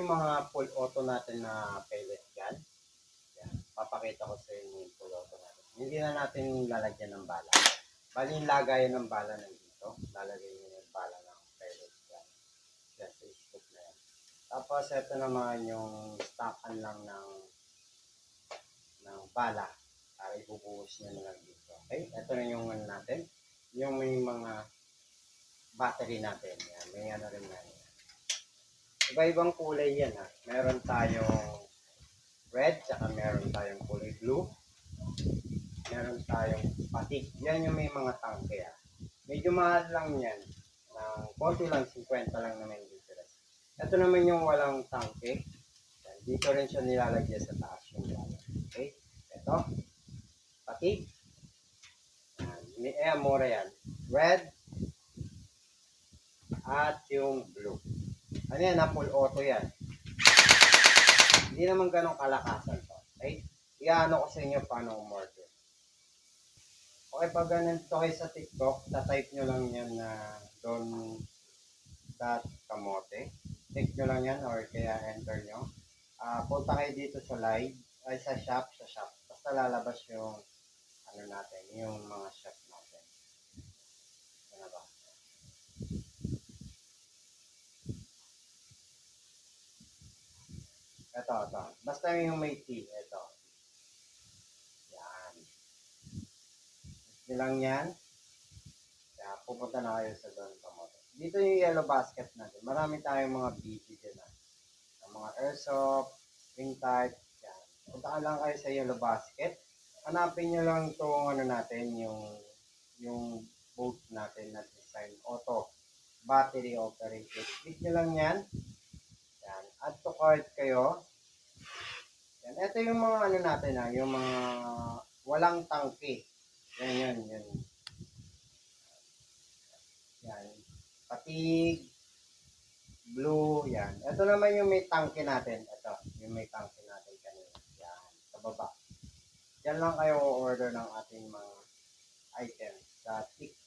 yung mga full auto natin na pellet gun. Yan. Papakita ko sa inyo yung full auto natin. Hindi na natin lalagyan ng bala. Bali yung lagayan ng bala nandito. Lalagay nyo yung bala ng pellet gun. Yan, sa scoop na yan. Tapos ito naman yung stockan lang ng bala. Para ibubuhos nyo na lang dito. Okay? Ito na yung ano natin. Yung may mga battery natin. Yan. May ano rin na yan. Iba-ibang kulay yan ha. Meron tayong red, tsaka meron tayong kulay blue. Meron tayong patik. Yan yung may mga tangke ha. Medyo mahal lang yan. Konti lang, 50 lang naman yung difference. Ito naman yung walang tangke. Yan. Dito rin siya nilalagyan sa taas yung bala. Okay? Ito. Patik. Yan. Mura yan. Red. At yung blue. Ano yan, full auto yan. Hindi naman ganong kalakasan to. Okay? Iano ko sa inyo paano umorder. Okay, pag ganito kayo sa TikTok, tatype nyo lang yan na don.kamote. Click nyo lang yan or kaya enter nyo. Punta kayo dito sa live, ay sa shop. Basta lalabas yung ano natin, yung mga shop natin. Ano ba? Ito. Basta yung may T. Ito. Yan. Gusto lang yan. Kaya pupunta na kayo sa Don Kamote. Dito yung yellow basket natin. Marami tayong mga BB dyan na. Mga airsoft, spring type. Yan. Punta ka lang kayo sa yellow basket. Hanapin nyo lang itong ano natin, yung boat natin na design auto. Battery operated. Click nyo lang yan. Yan. Add to cart kayo. Yan. Ito yung mga ano natin ha, yung mga walang tangke. Yan. Yan. Patig, blue, yan. Ito naman yung may tangke natin. Ito, yung may tangke natin kanina. Yan, sa baba. Yan lang kayo order ng ating mga items sa TikTok.